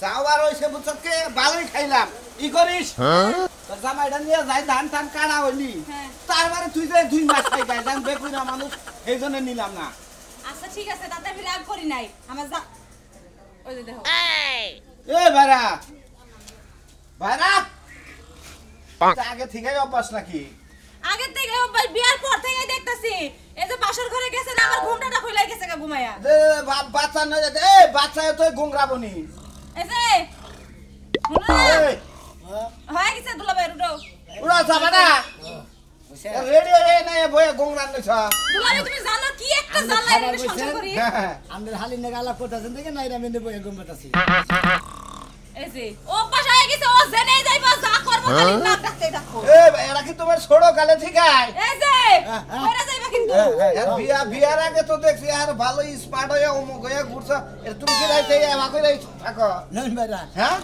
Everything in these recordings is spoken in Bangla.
যাওয়ার হইছে বুঝছকে ভালোই খাইলাম ই করিস তোর জামাইটা নিয়ে যাই ধান টান কাটা হইলি তারপরে তুই যে 2 মাস খাই যাই জান বেকুনা মানুষ এইজন্য নিলাম না আচ্ছা ঠিক আছে তাতে আমি রাগ করি নাই আমার ওই যে দেখো এ ভাইরা ভাইরা আগে থেকেই অভ্যাস নাকি আগে থেকে অভ্যাস বিয়ার পর থেকে দেখতাছি এই যে পাশের ঘরে গেছেন আমার ঘুমটাটা খুইলাই গেছে গা ঘুমায়া বাচ্চা নয় বাচ্চা তো ঘুংরাবনি এই যে হয়ে গেছে দুলাভাই উঠো উড়া যাবা না রেডি হয়ে নাই বয়ে ঘুংরান নইছ দুলাভাই তুমি জানো কি একটা জ্বালাই আমি সংসার করি আমরা হালি না গালা পড়তাছেন দেখে নাইরা মেনে বয়ে ঘুমাতাছি এই যে ও পাশে হয়ে গেছে ও জেনেই যাইবা যা করব তাই না ডাকতে ডাকো এরা কি তোমার ছোট কালে ঠিক আছে এই যে কইরা যাইবা কিন্তু বিয়ার আগে তো দেখছি আর ভালো স্মার্ট হয়ে অমুক হয়ে ঘুরছ এটা তুমি কি রাইতে এমা কই রাইছ থাকো নন বেটা হ্যাঁ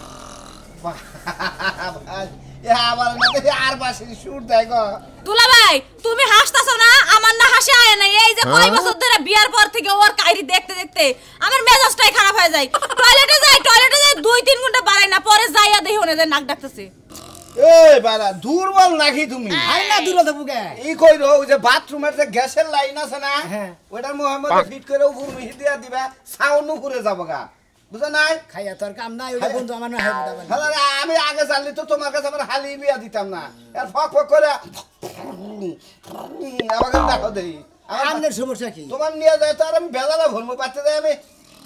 আবার না আর বাসি শুট দেয় গো দুলাভাই তুমি হাসতাছো না আমার না হাসি আয় না এই যে কয় বছর ধরে বিয়ার পর থেকে ওর কাইরি দেখতে দেখতে আমার মেজাজটাই খারাপ হয়ে যায় টয়লেটে যাই 2-3 ঘন্টা বাড়াই না পরে যাইয়া দেখি ওনে যে নাক ডাকতেছে এই বাড়া দুর্বল নাকি তুমি আই না দূরে দেবো কে ই কইরো ওই যে বাথরুমের যে গ্যাসের লাইন আছে না ওটার মোহাম্মদ ফিট করে উপর মিহি দিয়া দিবা সাউন্ড উপরে যাবো গা বুঝা নাই খাইয়া তোর কাম নাই ওই বন্ধু আমার না হয় হ্যালো আমি আগে জানলি তো তোমার কাছে আমার হালি বিয়া দিতাম না আর ফক ফক করে আমাকে দেখো দেই আমনের সমস্যা কি তোমার নিয়ে যায় তো আর আমি বেলালা ভরমু পাচ্ছে যাই আমি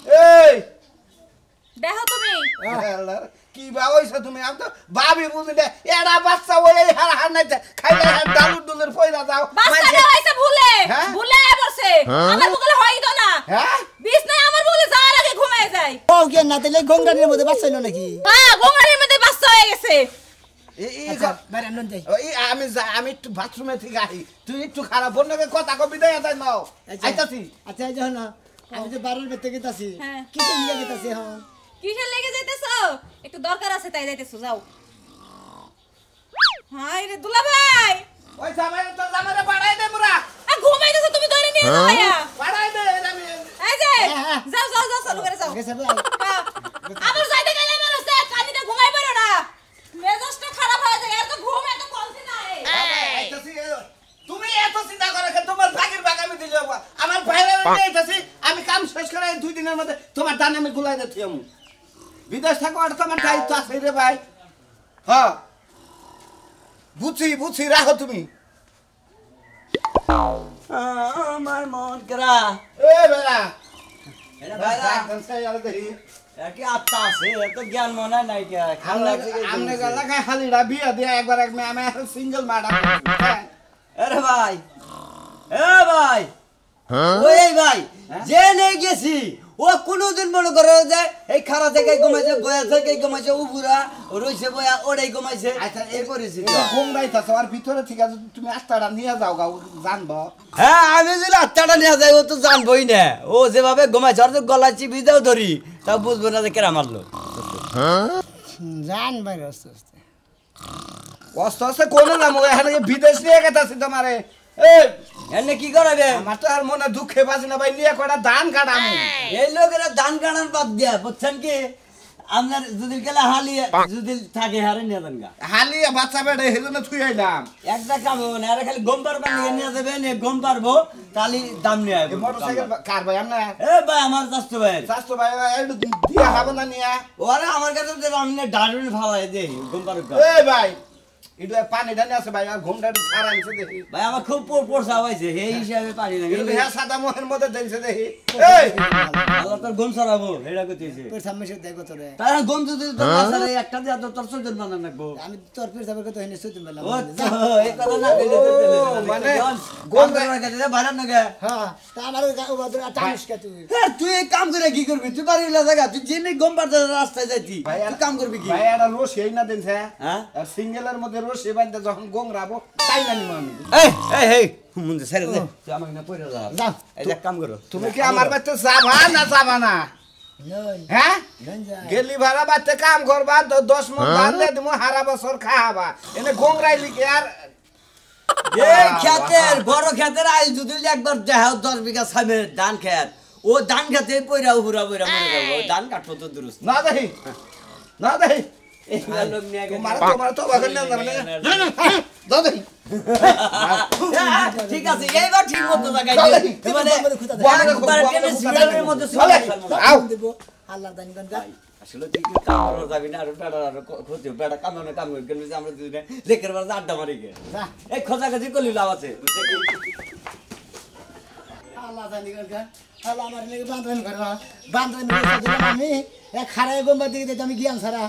এই দেখো তুমি কি বাবাইছো তুমি আমি তো ভাবি বুঝি না এড়া বাচ্চা ওই হার হার নাই খাইলে ডালুর ডুলের পয়লা যাও বাচ্চাটা হইছে ভুলে ভুলে বসে আমার বগলে হই তো না হ্যাঁ বিছনায় আমার বগলে যাওয়ার আগে ঘুমায় যায় ও কে না তাইলে গঙ্গারের মধ্যে বাচ্চা না নাকি হ্যাঁ গঙ্গারের মধ্যে বাচ্চা হয়ে গেছে বাইরে নন যাই আমি একটু বাথরুমে থেকে আহি তুই একটু খারাপ বন্যকে কথা কবি দেয় তাই নাও আইতাছি আচ্ছা এই যখন আমি যে বারোর বেতে গেতাছি কি নিয়ে গেতাছি হ্যাঁ কিসের লেগে যাইতেছো একটু দরকার আছে তাই যাইতেছো যাও হাই রে দুলাভাই ওই জামাইরে তো জামাইরে পাড়াই দে মুরা ঘুমাইতেছো তুমি ধরে নিয়ে যাও ভাইয়া পাড়াই দে আমি এই যে যাও যাও যাও চালু করে যাও আমার যাইতে গেলে মানুষ কানিতে ঘুমাই পারো না মেজাজটা খারাপ হয়ে যায় আর তো ঘুম এত কমতি না তুমি এত চিন্তা করে তোমার ভাগের ভাগ আমি দিলে আমার ভাইরা আইতাছি আমি কাম শেষ করে 2 দিনের মধ্যে তোমার দান আমি গুলাই দিতে আমি বিদেশ থাকো আর তোমার দায়িত্ব আছে রে ভাই হ্যাঁ বুঝি রাখো তুমি আমার মন করা এ বেলা এরা ভাইরা কি আত্মা আছে এত জ্ঞান মনে নাই কে আমনে গলা খাই হালিড়া বিয়া দিয়া একবার এক আমি সিঙ্গেল মাডা আরে ভাই এ ভাই ওই ভাই যে নেই গেছি ও কোনদিন মনে করে যে এই খারা থেকে ঘুমাইছে বয়া থেকে ঘুমাইছে উপুরা রইছে বয়া ওড়াই ঘুমাইছে আচ্ছা এই করেছি ঘুম রাইতাছ আর ভিতরে ঠিক আছে তুমি আস্তাটা নিয়ে যাও গাও জানবো হ্যাঁ আমি যদি আত্মাটা নিয়ে যাই ও তো জানবই না ও যেভাবে ঘুমাইছে আর তো গলা চিপি দাও ধরি তা বুঝবো না যে কেরা মারলো জান বাইরে আস্তে আস্তে আস্তে কোন নাম এখানে বিদেশ নিয়ে গেতাছি তোমারে এনে কি করাবে আমার তো আর মনে দুঃখে বাঁচি না ভাই নিয়ে কটা ধান কাটামু এই লোকেরা ধান কাটার বাদ দিয়া বুঝছেন কি আপনার যদি গেলে হালি যদি থাকে হারে নিয়ে যান গা হালি বাচ্চা বেড়ে সেজন্য থুই আইলাম একটা কাম হবে না আর খালি গম পারবেন নিয়ে যাবেন গম পারবো তাহলে দাম নিয়ে আসবে মোটরসাইকেল কার ভাই আমরা এ ভাই আমার চাস্তো ভাই স্বাস্থ্য ভাই একটু দিয়া খাবো না নিয়া ওরে আমার কাছে আমি ডাডুন ফালাই দেই গম পারবো এই ভাই এটা পানি ধানি আছে ভাই আর ঘুমটা একটু ছাড়া আনছে দেখি ভাই আমার খুব পোরসা হইছে এই হিসাবে পানি না কিন্তু হ্যাঁ সাদা মোহের মধ্যে দেখছে দেখি এই আল্লাহ তোর গম ছড়াবো এটা কইতেছে তোর সামনে সে দেখো তোরে তার গম যদি তোর মাথায় একটা দিয়া তোর সজন বানান রাখবো আমি তোর পীর সাহেবের কথা হইনি সুতিন বেলা ও এই কথা না কইলে মানে গম করে রাখতে দে বাড়ান না গে হ্যাঁ তা আমার ওদের টানিস কে তুই হ্যাঁ তুই এই কাম করে কি করবি তুই বাড়ি লাগা তুই জেনে গম পারতে রাস্তায় যাইতি তুই কাম করবি কি ভাই এটা রশি এই না দেনছে হ্যাঁ আর সিঙ্গেলের মধ্যে রশি বাঁধতে যখন গোংরাবো তাই না নিব আমি এই মুন্ডে ছেড়ে দে তুই আমাকে না পয়রা যা যাও এই এক কাম করো তুমি কি আমার বাড়িতে যাবা না যাবা না নই হ্যাঁ নন যা গেলি ভাড়া বাড়িতে কাম করবা 10 মন ধান দে তুমি হারা বছর খাওয়াবা এনে গোংরাইলি কি আর এই খেতের বড় খেতের আইল যদি একবার দেখাও 10 বিঘা সামনে ধান খেত ও ধান খেতে পয়রা উপুরা পয়রা মরে যাবো ধান কাটবো তো দুরুস্ত না দেখি না দেই এগুলা লোক নিয়ে গেছে। তোমার তো বাগান না না না দাও দেই ঠিক আছে এইবার ঠিক মতো জায়গায় চলে। দিন। মানে বড় একবার বড় টেনে বড় সিরিয়ালের মধ্যে চলে। চলে আও দেব আল্লাহ জানি কোন গা আসলে তুই কি কাম করা যাবি না আর বেড়া আর ক্ষতি বেড়া কাম না কাম করে গেলে আমরা দুজনে লেকের বাজে আড্ডা মারি গে যা এই খোঁজাখুঁজি করলি লাভ আছে আল্লাহ জানি কোন গা আল্লাহ আমার লাগি বান্ধন করবা বান্ধন করে আমি এক খারায় গম্বা দিকে দিতে আমি গিয়াম সারা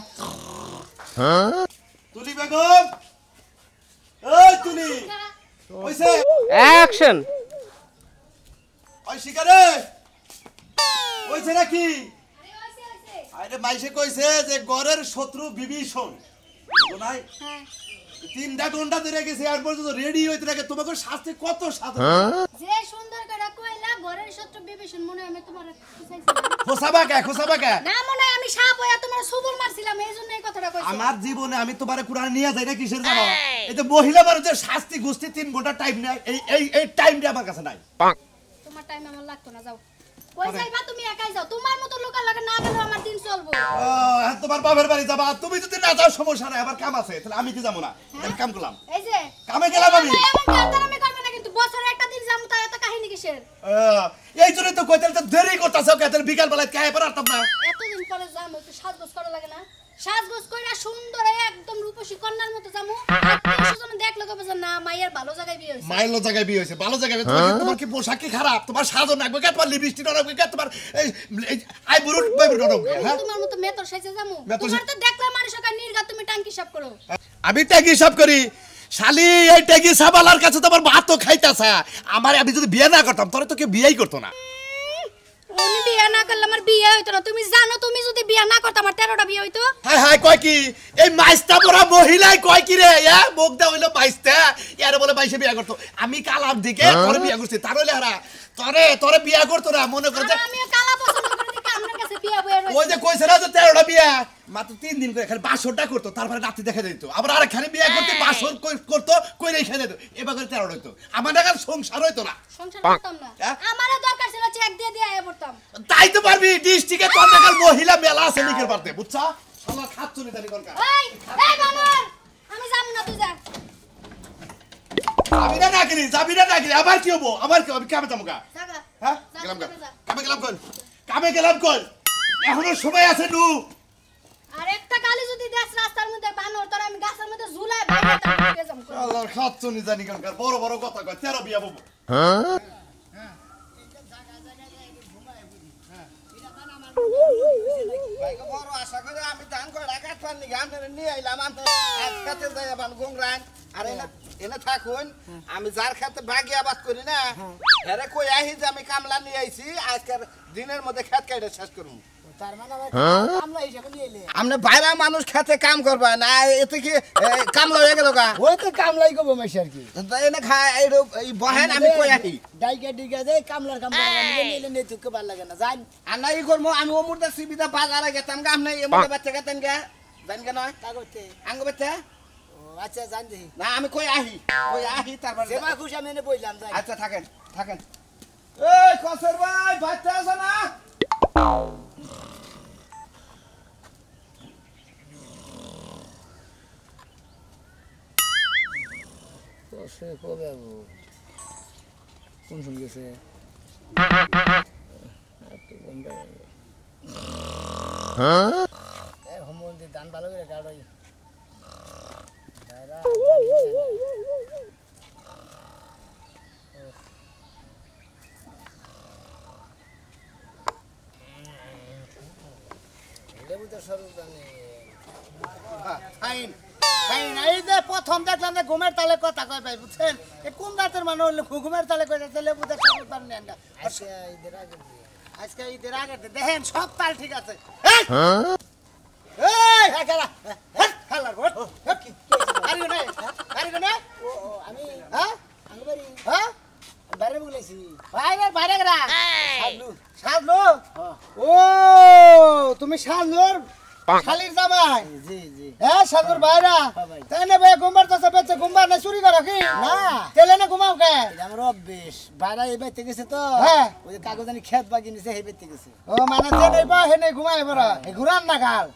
তুলি বেগম এই তুলি কইছে অ্যাকশন ওই শিকারে কইছে নাকি আরে মাইসে কইছে যে গরের শত্রু বিভীষণ নাই 3 ঘন্টা ধরে গেছে আর পর্যন্ত রেডি হইতে লাগে তোমাকে শাস্তি কত সাধন যে সুন্দর করে কইলা ঘরের শত্রু বিভীষণ মনে হয় আমি তোমার খুঁজাইছিলাম খোসাবা কে না মনে হয় আমি সাপ হইয়া তোমার সুবল মারছিলাম এইজন্য এই কথাটা কইছি আমার জীবনে আমি তোমারে কুরআন নিয়ে যাই না কিসের জানো এই যে মহিলা মানুষের শাস্তি গুস্তি 3 ঘন্টা টাইম নাই এই টাইমটা আমার কাছে নাই তোমার টাইম আমার লাগতো না যাও কই যাইবা তুমি একাই যাও তোমার মতো লোকের লাগে না গেলেও আমার দিন চলবো তোমার বাপের বাড়ি যাবা তুমি যদি না যাও সমস্যা নাই আবার কাম আছে তাহলে আমি কি যাবো না আমি কাম করলাম এই যে কামে গেলাম আমি এমন কাতার আমি করব না কিন্তু বছরে একটা দিন যামু তাই এত কাহিনী কিসের এই জন্য তো কইতে তো দেরি করতেছ কইতে বিকাল বেলায় কাহে পারতাম না এতদিন পরে যামু একটু সাজগোজ করা লাগে না সাজগোজ কইরা সুন্দর একদম রূপসী কন্যার মতো যামু আত্মীয়স্বজন দেখলে কবে যে না মায়ের ভালো জায়গায় বিয়ে হইছে মাইলো জায়গায় বিয়ে হইছে ভালো জায়গায় তোমার কি পোশাক কি খারাপ তোমার সাজন রাখবে কে তোমার লিপস্টিক রাখবে কে তোমার এই আই বুরুট বাইবুট রাখবে হ্যাঁ তোমার মতো মেতর সাইজে যামু মেতর তোমার তো দেখলে মানুষ কার নির্গা তুমি টাঙ্কি সাপ করো আমি ট্যাগি সব করি শালি এই ট্যাগি সাবালার কাছে তোমার ভাত তো খাইতাছে আমার আমি যদি বিয়ে না করতাম তাহলে তো কেউ বিয়েই করতো না আমি বিয়ে না করলে আমার বিয়ে হইতো না তুমি জানো তুমি যদি বিয়ে না করতে আমার 13টা বিয়ে হইতো হাই হাই কয় কি এই মাইস্তা বড় মহিলাই কয় কি রে মুখ দা হইলো মাইস্তা এর বলে মাইসে বিয়ে করতো আমি কালাম দিকে তোরে বিয়ে করছি তার হইলে হারা তোরে বিয়ে করতো না মনে করে আমি কালা পছন্দ করে দেখি আপনার কাছে বিয়ে বইয়া ওই যে কইছে না যে 13টা বিয়ে মাত্র 3 দিন করে খালি বাসরটা করতো তারপরে রাতে দেখা যেত আবার আরেকখানে বিয়ে করতে বাসর করতো কইরে খেয়ে যেত এবার করে 13 হইতো আমার টাকার সংসার হইতো না সংসার করতাম না আমারও দরকার ছিল চেক দিয়ে দিয়ে আয়া পড়তাম তাই তো পারবি ডিস্ট্রিক্টে তোর টাকার মহিলা মেলা আছে লিখের পারতে বুঝছা শালা খাচ্ছনি তারি করকা এই বানর আমি যাবো না তুই যা যাবি না নাকি আবার কি হবো আবার কি আমি কামে যাবো গা জাগা হ্যাঁ যা, গেলাম যা, যা। কামে গেলাম কল এখনো সময় আছে নু আর একটা গালি যদি দেশ রাস্তার মধ্যে বানর তোর আমি গাছের মধ্যে ঝুলাই বাইরে যাম আল্লাহর খাচ্ছনি জানি কারণ বড় বড় কথা কয় 13 বিয়া বলবো বড় আশা করে আমি ধান করে রাখার পারনি আমি নিয়ে আইলাম আমি খেতে যাই আবার গোংরান আর এনে থাকুন আমি যার খেতে বাগি আবাদ করি না হেরে কই আহি যে আমি কামলা নিয়ে আইছি আজকের দিনের মধ্যে খেত কাইটা শেষ করব তার মানে আমরা হিসাবে নিয়ে এলে আপনি বাইরে মানুষ খেতে কাম করবা না এতে কি কামলা হয়ে গেল গা ওই তো কামলাই করবো মাসি আর কি এনে খায় এই বহেন আমি কই আহি ডাইকা ডিগা যায় কামলার কাম নিলে নিয়ে তুকে ভালো লাগে না জান আর না ই করবো আমি ও মুর্দা সিবিদা বাজারে গেতাম গা আপনি এমন বাচ্চা গেতেন গা জান কেন তা করতে আঙ্গ বাচ্চা ও আচ্ছা জান দেখি না আমি কই আহি তারপর সেবা খুশি আমি এনে বললাম যাই আচ্ছা থাকেন এই কসর ভাই বাচ্চা আছে না সে কবে কোন শুনে গেছে ধান ভালো করে কাটাই প্রথম দেখলাম যে ঘুমের তালে কথা কয় ভাই বুঝছেন কোন রাতের মানুষ ঘুমের তালে কয় লেবু আজকে ঈদের আগে দেখেন সব তাল ঠিক আছে তুমি শালনুর শালির জামাই জি জি হ্যাঁ সাগর ভাইরা ভাই। তাই না ভাই ঘুমবার তো বেঁচে ঘুমবার না চুরি করো কি না তেলে না ঘুমাও কে এটা আমার অভ্যেস বাইরে এই বাইতে গেছে তো হ্যাঁ। ওই যে কাগজানি খেত বাগি নিছে এই বাইতে গেছে ও মানে যে নেই বা হে নেই ঘুমাই বড় এই ঘুরান না গাল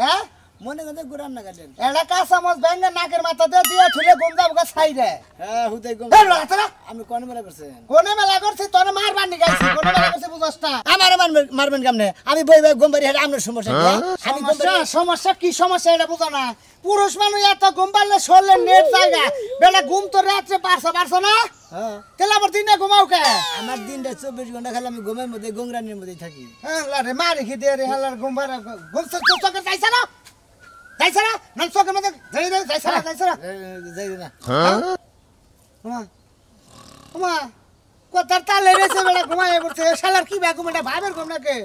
হ্যাঁ মনে কথা গুরান না কাটেন এটা কা চামচ ব্যাঙ্গে নাকের মাথা দিয়ে দিয়ে ঠুলে ঘুম যাবো গা ছাইরে হ্যাঁ হুদাই গম এই লড়া তোরা আমি কোন মেলা করছেন কোনে মেলা করছিস তোর মারবার নি গাইছিস কোনে মেলা করছিস বুঝছ না আমারে মারবেন কেমনে আমি বই বই গম বাড়ি হেটা আপনার সমস্যা কি আমি গম সমস্যা সমস্যা কি সমস্যা এটা বুঝো না পুরুষ মানুষ এত ঘুম পারলে শরীরে নেট জায়গা বেলা ঘুম তো রাত্রে পারছো না হ্যাঁ তেলা আবার দিনে ঘুমাও কে আমার দিনটা 24 ঘন্টা খালি আমি ঘুমের মধ্যে গংরানির মধ্যেই থাকি হ্যাঁ লারে মারি কি দে রে হালার ঘুম পারে ঘুম চোখে যাইছ না নন চোখের মধ্যে যাইছ না যাই না ওমা কথার তালে রেছে বেলা ঘুমায় পড়ছে শালার কি ব্যাগ ঘুমাটা ভাবের ঘুম নাকি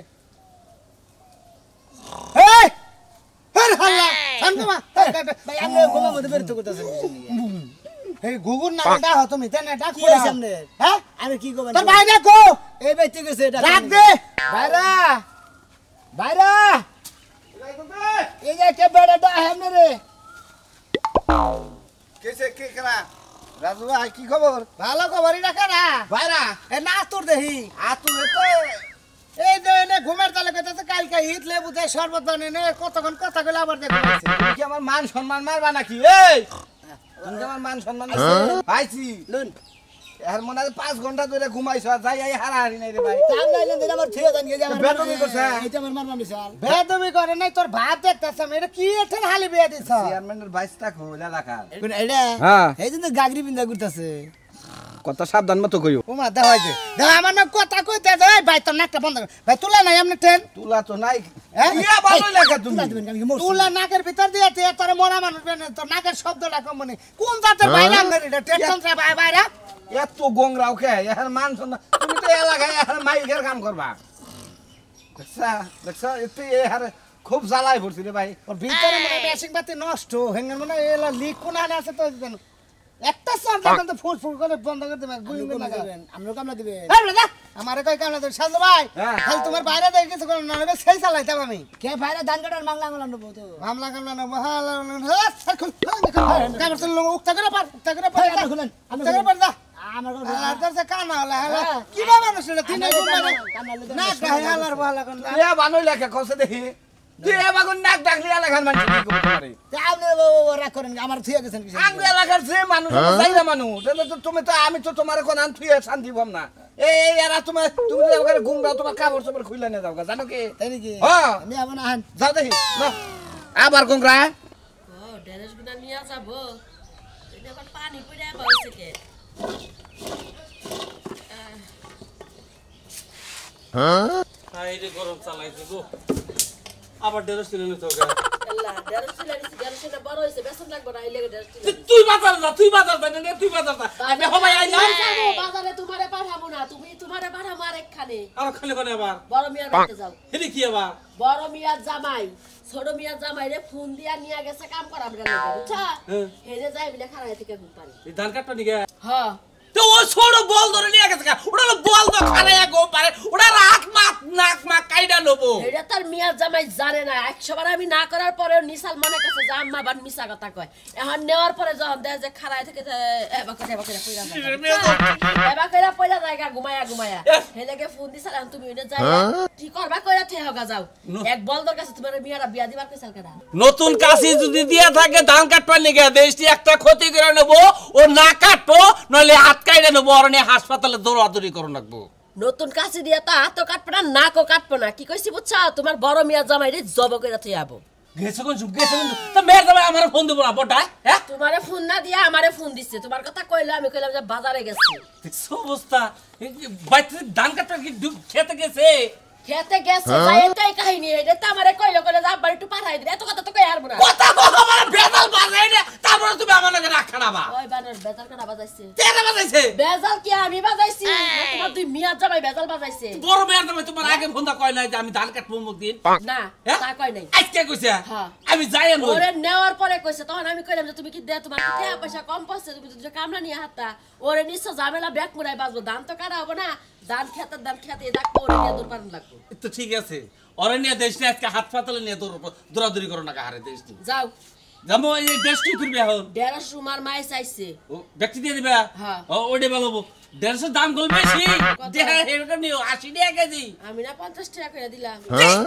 এই হর হাল্লা শান্তমা ভাই আপনি ঘুমের মধ্যে বের তো করতেছেন এই গুগুর নাম ডাক তুমি তেনে ডাক কি হইছে আপনি হ্যাঁ আমি কি করব তোর ভাই দেখো এই বাইতে গেছে এটা ডাক দে বাইরা বাইরা এই যে কে বেড়াটা হেমনে রে কেসে কে করা রাজু ভাই কি খবর ভালো খবরই ডাকা না ভাইরা এ না তোর দেহি আতুরে তো এই যে এনে ঘুমের তালে কইতাছে কালকে হিট লেবু দে শরবত বানিয়ে নে কতক্ষণ কথা কইলা আবার দেখো তুমি কি আমার মান সম্মান মারবা নাকি এই তুমি কি আমার মান সম্মান পাইছি লুন এর মনে হয় 5 ঘন্টা ধরে ঘুমাইছো আর যাই হারাহারি নাই রে ভাই কাম লাইলে দিন আমার থিয়ে জান গিয়ে আমার বেদবি করছে। এটা আমার মারবা মিশাল বেদবি করে নাই তোর ভাত দেখতাছ এটা কি এঠেন হালি বিয়া দিছ চেয়ারম্যানের 22 টাকা হইলা এলাকার কোন এটা হ্যাঁ। এই যে গাগরি বিন্দা করতেছে কত সাবধান মতো কইও ওমা দেখাই দে দেখ আমার না কথা কইতে দে ভাই তোর নাকটা বন্ধ কর ভাই তুলা নাই এমনি ট্রেন তুলা তো নাই হ্যাঁ? ইয়া ভালো লাগে তুমি তুলা দিবেন কেন কি মরছি তুলা নাকের ভিতর দিয়ে তুই তোর মরা মানুষ বেনে তোর নাকের শব্দটা কম মানে কোন জাতের বাইরে আনলে এটা ট্রেন যন্ত্র বাইরে এত গোংরাও কে এর মান সম্মান তুমি তো এলাকায় এর মাইকের কাম করবা দেখছা এতে এর খুব জ্বালাই পড়ছি রে ভাই ওর ভিতরে মানে মেশিং পাতি নষ্ট হেঙ্গে মানে এলা লিক কোন আনে আছে তো জানো একটা সার যখন তো ফুল ফুল করে বন্ধ করে দেবে গুইং না দিবেন আমরা কামলা দিবেন এই দাদা আমারে কই কামলা দেব সাজু ভাই হ্যাঁ। খালি তোমার বাইরে দেখে কিছু করে না নেবে সেই চালাইতাম আমি কে ভাইরা ধান কাটার মাংলা মাংলা নেবো তো মামলা কামলা না মহালা কাগজ লোক উক্তা করে পার খুলেন উক্তা করে পার দা আমার আর তোর যে কানা হলা হলা হ্যাঁ। কি বা মানুষ রে তিন কানা দিন মানে কানা লইতে না গায় হালার বলা কোন এ ভালো লাগে কসে দেখি তুই এ বাগুন নাক ডাকলি এলাকার মানুষ কি করতে পারে আপনি রাগ করেন আমার থিয়ে গেছেন কিছু আঙ্গ এলাকার যে মানুষ যাইরা মানুষ তাহলে তো তুমি তো আমি তো তোমার কোন আন তুই শান্তি পাম না এই এরা তুমি এলাকার ঘুমরা তোমার কাপড় চোপড় খুলে নিয়ে যাও গা, জানো কি তাই নাকি হ্যাঁ আমি আবার না আন যাও দেখি নাও। আবার ঘুমরা ও ড্রেস গুনা নিয়া যাব এটা এখন পানি পড়ে বইছে কে আইরে গরম চালাইছে গো আবার ডেরস কিনে নিতে হবে আল্লাহ ড্রেস সিলা বড় হইছে বেসন লাগবে না এই লেগে ড্রেস সিলা তুই বাজার যা না তুই বাজার যা আমি হবাই আইলাম বাজারে তোমারে পাঠাবো না তুমি তোমারে পাঠাবো আরেকখানে আর খালি কোনে আবার বড় মিয়ার বাড়িতে যাও হেলি কি আবার বড় মিয়ার জামাই ছোট মিয়ার জামাই রে ফোন দিয়া নিয়ে গেছে কাম করা বিনা লাগে বুঝছা হ্যাঁ। হেরে যাই বিলে খাড়াই থেকে ঘুম পারি এই ধান কাটটা নিগে হ্যাঁ তো ও ছোট বল ধরে নিয়ে গেছে ওটা বল তো খানায় গো পারে ওটা রাত মাত নাক মা কাইডা লবো এটা তার মিয়ার জামাই জানে না 100 বার আমি না করার পরেও নিসাল মনে কাছে যে আম্মা বান মিছা কথা কয় এখন নেওয়ার পরে যখন দেয় যে খাড়াই থেকে এবা করে পয়রা যায় এবা করে পয়রা জায়গা ঘুমায়া হেলেকে ফোন দিছাল এখন তুমি ওইনে যাই কি করবা কইরা থে হগা যাও এক বলদর কাছে তোমার মিয়ারা বিয়া দিবার কইছাল কেডা নতুন কাশি যদি দিয়া থাকে ধান কাটবার নিগে দেশটি একটা ক্ষতি করে নেব ও না কাটবো নইলে হাত কাইড়ে নেবো আর নিয়ে হাসপাতালে দৌড়াদৌড়ি করে রাখবো নতুন কাছে দিয়া তো হাতও কাটবো না নাকও কাটবো না কি কইছি বুঝছা তোমার বড় মিয়ার জামাই রে জব কইরা থে আবো গেছে কোন তো মেয়ের জামাই আমার ফোন দেবো না বড় হ্যাঁ তোমারে ফোন না দিয়া আমারে ফোন দিছে তোমার কথা কইলো আমি কইলাম যে বাজারে গেছি দেখছো অবস্থা বাইতে ধান কাটবার কি খেতে গেছে খেতে গেছে যাই এটাই কাহিনী এটা তো আমারে কইলো কইলো যা বাড়ি একটু পাঠাই দিলে এত কথা তো কই হারবো না কথা বলো মানে বেজাল বাজাই না তারপরে তুমি আমার লাগে রাখ খানাবা ওই বানর বেজাল কেন বাজাইছে তেরে বাজাইছে বেজাল কি আমি বাজাইছি না তোমার দুই মিয়া জামাই বেজাল বাজাইছে বড় মেয়ের জামাই তোমার আগে ফোন দা কয় নাই যে আমি ধান কাটবো মুখ দিন না হ্যাঁ? তা কই নাই আজকে কইছে হ্যাঁ। আমি যাই আনো ওরে নেওয়ার পরে কইছে তখন আমি কইলাম যে তুমি কি দে তোমার কি টাকা পয়সা কম পড়ছে তুমি যে কামলা নিয়ে হাতটা ওরে নিশ্চয় ঝামেলা ব্যাগ মুড়াই বাজবো ধান তো কাটা হবো না ধান খেতে ডাকবো ওরে নিয়ে দৌড় পারন লাগবো। তো ঠিক আছে ওরে নিয়ে দেশ নিয়ে আজকে হাত পাতালে নিয়ে দৌড়াদৌড়ি করো না কাহারে দেশ নিয়ে যাও যাবো এই দেশ কি করবি এখন 150 সুমার মাই চাইছে। ও ব্যক্তি দিয়ে দিবা হ্যাঁ। ও ওইটা ভালো 150 দাম গল বেশি দেখা এরকম নিও 80 টাকা কেজি আমি না 50 টাকা করে দিলাম।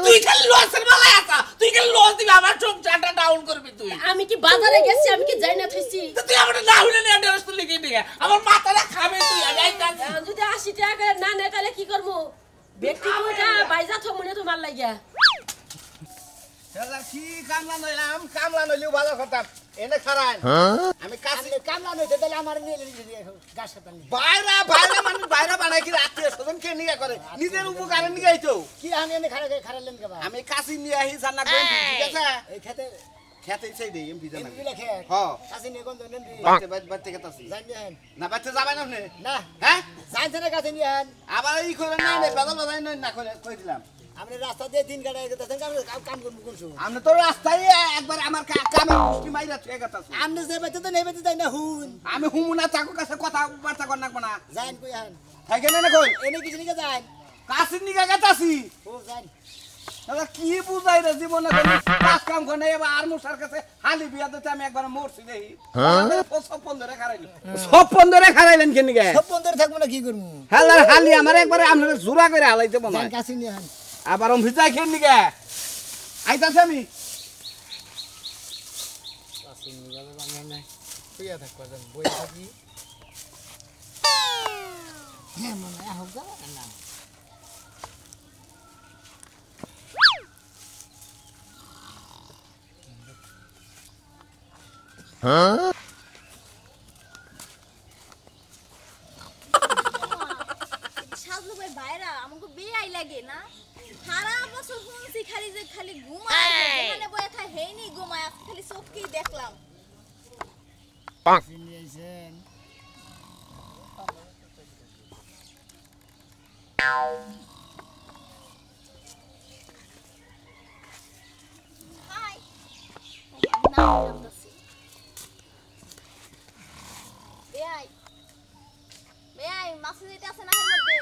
তুই খালি লসের বেলায় আসা তুই খালি লস দিবি আমার চোখ চাটা ডাউন করবি তুই আমি কি বাজারে গেছি আমি কি যাই না থইছি? তো তুই আমার না হইলে না 150 লিখে দিগে আমার মাথাটা খাবে তুই আমি আইতাছি এখন যদি 80 টাকা করে না নেয় তাহলে কি করবো? ব্যক্তি কইটা বাইজা থমনে তোমার লাগিয়া। দাদা কি কামলা নইলাম কামলা নইলেও ভালো করতাম এনে খারান আমি কাছে কামলা নইতে তাহলে আমার নিয়ে গাছ কাটা নিয়ে বাইরে মানুষ বাইরে বানাই কি আত্মীয় স্বজন কে নিয়ে করে নিজের উপকারে নিয়ে আইতো কি আনি এনে খারালেন কে বা আমি কাছে নিয়ে আহি জানা কোন ঠিক আছে এই খেতে খেতে চাই দেই এমপি জানা এমপি লেখে হ্যাঁ কাছে নিয়ে কোন দেন দি বাড়তে খেতাছি জানি হেন না বাড়তে যাবে না আপনি না হ্যাঁ জানতে না কাছে নিয়ে হেন আবার এই করে না নে বেদল বাজাই না করে কই দিলাম আপনি রাস্তা দিয়ে 3 গাড়ি গেছেন কাম করব কোনছো আমি তো রাস্তায় একবার আমার কামে মুষ্টি মাইরা ছুঁয়ে গেতাছি আপনি যে বাইতে তো নেই বাইতে যাই না হুন আমি হুমুনা চাকু কাছে কথা বার্তা কর নাকবো না যাইন কই হেন থাকে না কই এনে কিছু নিকে যাইন কাছে নিয়ে গেতাছি ও যাইন দাদা কি বুঝাই রে জীবনে কাজ কাম করে এবার আর মুসার কাছে হালি বিয়া দিতে আমি একবার মরছি দেখি সব বন্ধরে খারাইলেন কেন গে সব বন্ধরে থাকবো না কি করব হালার হালি আমার একবারে আপনারা জোড়া করে হালাইতে মনে যাইন হয় কাছে নিয়ে হেন আবার ভিজা কেন গে আইতাছে আমি কাছে নিয়ে যাবে বাংলা কইয়া থাকবা যান বই থাকি হ্যাঁ মনে হোক যা না সাজু ভাই বাইরা আমাকে বেয়াই লাগে না সারা বছর শুনছি খালি যে খালি ঘুমায় মানে বয়ে থাই হেইনি ঘুমায় আজকে খালি চোখকেই দেখলাম নিয়ে আইছেন হাই না বলতাছি বেয়াই মাসে যেতে আছে না এর মধ্যে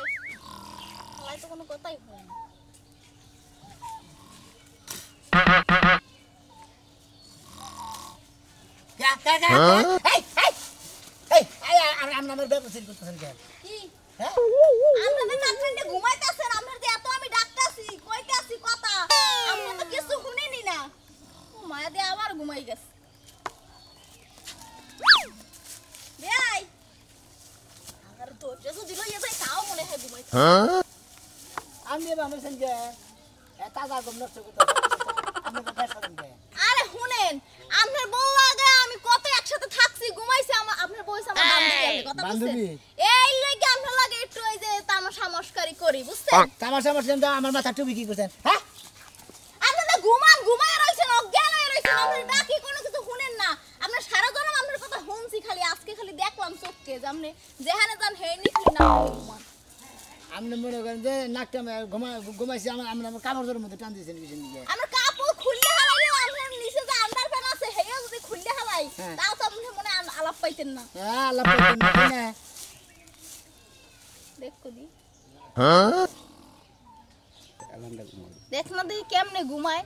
হালাই তো কোনো কথাই হয় না আমার ব্যবস্থা করতেছেন কেন কি হ্যাঁ আপনাদের কাছে ঘুমাইতেছেন আপনার যে এত আমি ডাকতাছি কইতাছি কথা আপনি তো কিছু শুনেনি না মায়া দিয়ে আবার ঘুমাই গেছে বেয়াই আর তো যদি লইয়া যায় তাও মনে হয় ঘুমাইতে আমি এবার আমার সঙ্গে তাজা গম নষ্ট করতেছেন আপনি তো ব্যবসা দেন কেন আরে শুনেন আপনার বউ লাগে আমি কত একসাথে থাকছি ঘুমাইছি আপনার বউ আমার বান্ধবী কথা বান্ধবী? বুঝছেন এই লাগি আপনার লাগে একটু ওই যে তামাশা মস্কারি করি বুঝছেন তামাশা আমার মাথা টুপি কি করছেন হ্যাঁ আপনারা ঘুমায় রইছেন অজ্ঞান হয়ে রইছেন আপনারা ডাকি কোনো কিছু শুনেন না আপনার সারা জনম আপনার কথা শুনছি খালি আজকে খালি দেখলাম চোখকে যে আপনি যেখানে যান হেনি খালি না ঘুমান আপনি মনে করেন যে নাকটা ঘুমাইছি আমার কাপড়ের মধ্যে টান দিয়েছেন পিছন দিকে আমার কাপড় খুললে হালাইলে আপনার নিচে যে আন্ডারপ্যান্ট আছে হেয়া যদি খুললে হালাই হ্যাঁ। তাও তো আপনি মনে আলাপ পাইতেন না হ্যাঁ আল্লাহ পাইতেন না, তাই না? দেখো দি দেখ না দেখি কেমনে ঘুমায়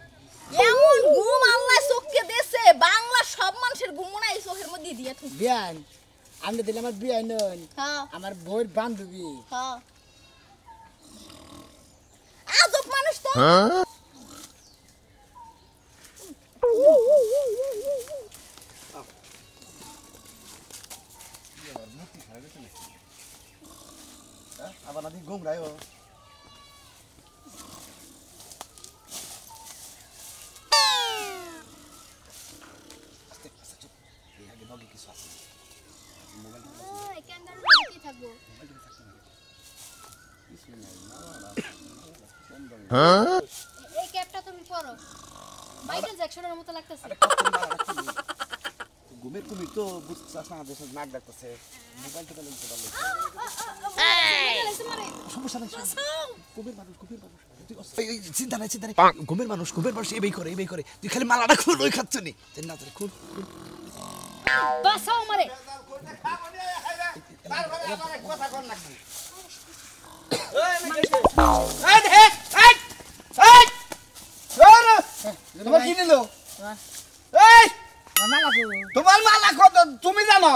এমন ঘুম আল্লাহ চোখকে দেছে বাংলা সব মানুষের ঘুম মনে হয় চোখের মধ্যে দিয়ে থুই বিয়ান আপনি দিলে আমার বিয়ান নন হ্যাঁ আমার বউর বান্ধবী হ্যাঁ আজব মানুষ তো আবার নাকি ঘুমরায় ও কি থাকবো এই ক্যাপটা তুমি পরো মাইকেল জ্যাকসনের মতো লাগতেছে ঘুমের কুমির তো বুঝছাস না দেশের নাক ডাকতেছে মোবাইলটা তো লিখতে পারলে সমস্যা নাই ঘুমের মানুষ চিন্তা নাই ঘুমের মানুষ এই করে তুই খালি মালাটা খুল ওই খাচ্ছ নি না তোর খুল বাসাও মারে এই দেখ এই এই ওরে তোমার কি নিল এই তোমার মালা কত তুমি জানো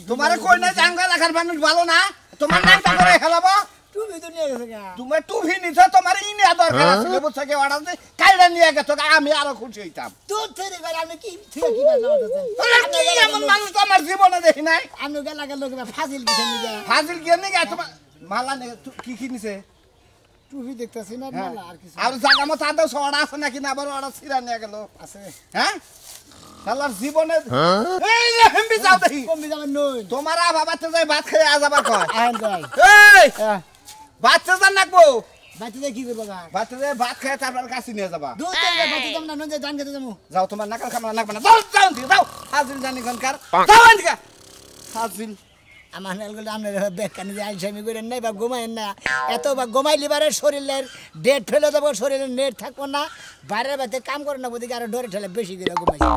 তোমারে কই না জাঙ্গা রাখার মানুষ ভালো না তোমার নামটা করে খেলাবো তুমি তো নিয়ে গেছে গা তুমি টুভি নিছো তোমার ইনে দরকার আছে বুঝছ কি অর্ডার দে কাইলা নিয়ে গেছো আমি আরো খুশি হইতাম তুই থেকে করে আমি কি থেকে কি বানা হতেছেন আরে কি এমন মানুষ তো আমার জীবনে দেখি নাই আমি গেলা গেল ফাজিল কিছু নিয়ে ফাজিল গিয়ে নিয়ে গেছো মালা নে কি কি নিছে টুপি দেখতেছি না হ্যাঁ। মালা আর কিছু আর জায়গা মতো আদৌ সড়া আছে নাকি না আবার ওরা ছিড়া নিয়ে গেল আছে হ্যাঁ শালার জীবনে এই যে হেমবি যাও দেখি কমবি যাবেন নই তোমার বাবাতে যাই ভাত খেয়ে আজ আবার কয় আইন যাই এই বাচ্চা জান নাকবো বাচ্চা কি করবো গা বাচ্চা যাই ভাত খেয়ে তারপর কাছে নিয়ে যাবা দুধ থেকে বাচ্চা দাম না নজে জান খেতে যাবো যাও তোমার নাকাল খামলা নাকবে না যাও যাও দিকে যাও হাজিল জানি কানকার যাও দিকে হাজিল আমার নালগুলো আমরা বেকানি যে আইসামি করেন নাই বা ঘুমাইন না এত বা ঘুমাই লিবারে শরীরের ডেট ফেলে দেবো শরীরের নেট থাকবো না বাইরের বাড়িতে কাম করে না ওদিকে আরো ডরে ঠেলে বেশি করে ঘুমাইছে